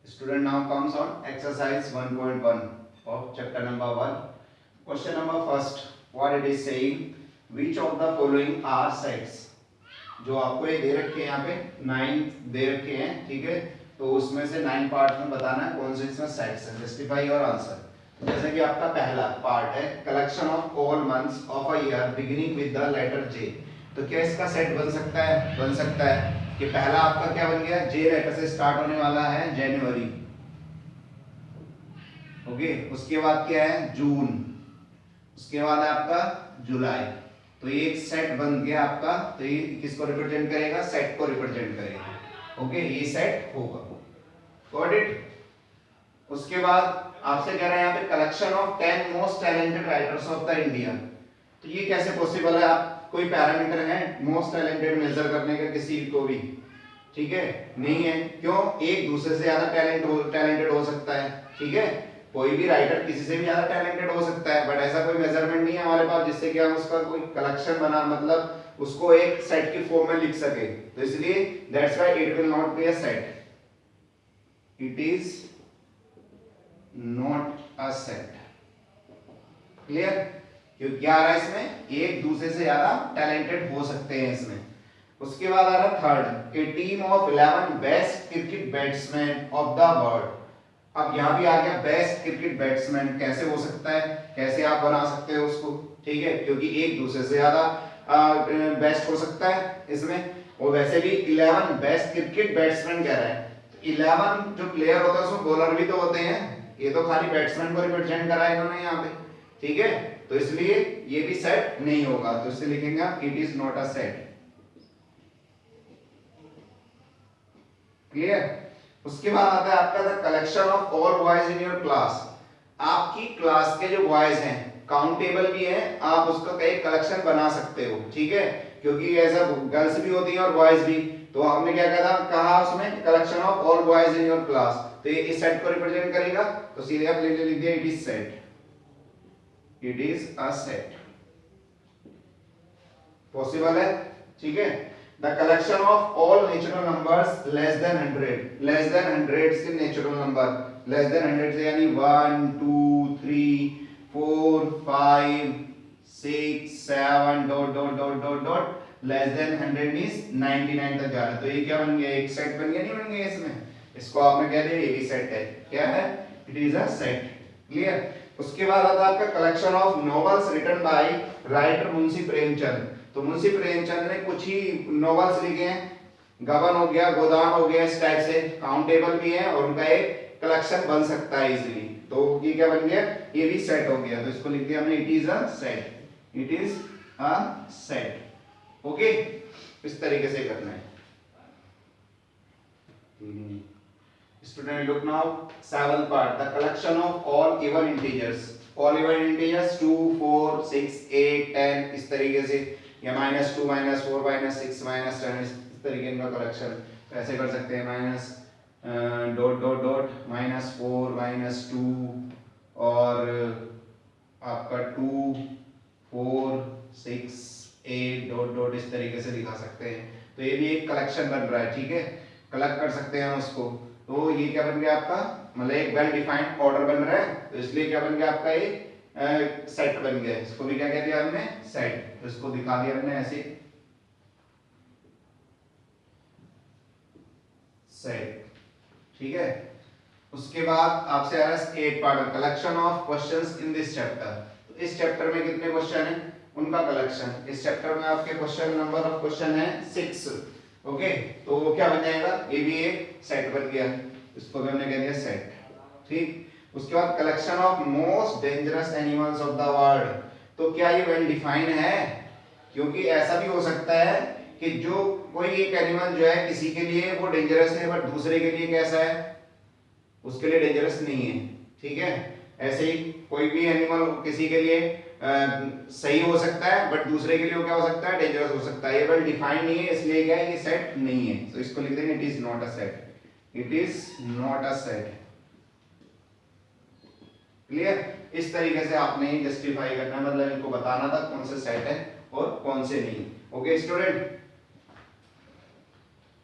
Student now comes on exercise 1.1 of chapter number 1. Question number first. What it is saying? Which of the following are sets? जो आपको ये दे रखे हैं यहाँ पे 9 दे रखे हैं, ठीक है, तो उसमें से 9 पार्ट में बताना है कौन से इसमें सेट्स हैं. जस्टिफाई और आंसर. जैसे कि आपका पहला पार्ट है collection of all months of a year beginning with the letter J. तो क्या इसका सेट बन सकता है? बन सकता है कि पहला आपका क्या बन गया, जे लेटर से स्टार्ट होने वाला है जनवरी. ओके, उसके बाद क्या है जून, उसके बाद आपका जुलाई. तो ये एक सेट बन गया आपका. तो ये किसको रिप्रेजेंट करेगा? सेट को रिप्रेजेंट करेगा. ओके, ये सेट होगा. Got it. उसके बाद आपसे कह रहा है यहाँ पे collection of 10 most talented writers of the India. तो ये कैसे पॉसिबल है? आप कोई पैरामीटर है मोस्ट टैलेंटेड मेजर करने का किसी को भी? ठीक है, नहीं है. क्यों? एक दूसरे से ज्यादा टैलेंटेड हो सकता है. ठीक है, कोई भी राइटर किसी से भी ज्यादा टैलेंटेड हो सकता है, बट ऐसा कोई मेजरमेंट नहीं है हमारे पास जिससे कि हम उसका कोई कलेक्शन बना, मतलब उसको एक सेट की फॉर्म में लिख सके. तो इसलिए that's why it will not be a set. It is not a set. Clear? क्योंकि क्या आ रहा है इसमें, एक दूसरे से ज्यादा टैलेंटेड हो सकते हैं इसमें. उसके बाद आ रहा third, A team of 11 best cricket batsman of the world. अब यहां भी आ गया बेस्ट क्रिकेट बैट्समैन. कैसे हो सकता है, कैसे आप बना सकते हो उसको? ठीक है, क्योंकि एक दूसरे से ज्यादा बेस्ट हो सकता है इसमें. और वैसे भी 11 बेस्ट क्रिकेट बैट्समैन कह रहा है. 11 जो प्लेयर होते हैं उसमें बॉलर भी तो होते हैं. ये तो खाली बैट्समैन को रिप्रेजेंट करा है इन्होंने यहाँ पे. ठीक है, तो इसलिए ये भी सेट नहीं होगा. तो इससे लिखेंगे it is not a set. Clear? उसके बाद आता है आपका the collection of all boys in your class. आपकी क्लास के जो बॉयज हैं काउंटेबल भी हैं, आप उसका एक कलेक्शन बना सकते हो. ठीक है, क्योंकि ऐसा गर्ल्स भी होती हैं और बॉयज भी. तो हमने क्या कहा उसमें collection of all boys in your class. तो ये इस सेट को रिप्रेजेंट करेगा. तो सीधे आप लिख दिया it is set. It is a set. Possible है. ठीक है, the collection of all natural numbers less than 100. less than 100 से natural number less than 100 से यानी 1 2 3 4 5 6 7 dot dot dot dot dot less than 100 means 99 तक जा रहा है. तो ये क्या बन गया, एक सेट बन गया. नहीं बन गया इसमें, इसको आपने कह दिया ये भी सेट है. क्या है? It is a set. Clear? उसके बाद आता है आपका collection of novels written by writer Munshi Premchand. तो मुंशी प्रेमचंद ने कुछ ही नॉवेल्स लिखे हैं. गबन हो गया, गोदान हो गया, इस टाइप से काउंटेबल भी है और उनका एक कलेक्शन बन सकता है इजीली. तो ये क्या बन गया, ये भी सेट हो गया. तो इसको लिख दिया हमने it is a set. It is a set. Okay, इस तरीके से करना है. Student look now 7th part the collection of all even integers. All even integers 2 4 6 8 10 इस तरीके से, या -2 -4 -6 -10 इस तरीके का कलेक्शन ऐसे कर सकते हैं. माइनस डॉट डॉट डॉट -4 -2 और आपका 2 4 6 8 डॉट डॉट इस तरीके से दिखा सकते हैं. तो ये भी एक कलेक्शन बन रहा है. ठीक है, कलेक्ट कर सकते हैं हम उसको. तो ये क्या बन गया आपका, मतलब एक वेल डिफाइंड ऑर्डर बन रहा है. तो इसलिए क्या बन गया आपका ये सेट बन गया. इसको भी क्या कह दिया हमने, सेट. तो इसको दिखा दिया हमने ऐसे सेट. ठीक है, उसके बाद आपसे आ रहा है 8 part collection of questions in this chapter. तो इस चैप्टर में कितने क्वेश्चन हैं, उनका कलेक्शन. इस चैप्टर में आपके क्वेश्चन नंबर ऑफ क्वेश्चन है 6. ओके, तो वो क्या बन जाएगा, ये भी एक सेट बन गया. इसको भी हमने कह दिया सेट. ठीक, उसके बाद collection of most dangerous animals of the world. तो क्या ये वेल डिफाइन है? क्योंकि ऐसा भी हो सकता है कि जो कोई एक एनिमल जो है किसी के लिए वो डेंजरस है बट दूसरे के लिए कैसा है, उसके लिए डेंजरस नहीं है. ठीक है, ऐसे ही कोई भी एनिमल किसी के लिए सही हो सकता है बट दूसरे के लिए वो क्या हो सकता है, डेंजरस हो सकता है. ये वेल डिफाइंड नहीं है, इसलिए क्या है, ये सेट नहीं है. तो इसको लिख देंगे it is not a set. It is not a set. Clear? इस तरीके से आपने जस्टिफाई करना, मतलब इनको बताना था कौन से सेट है और कौन से नहीं. Okay student.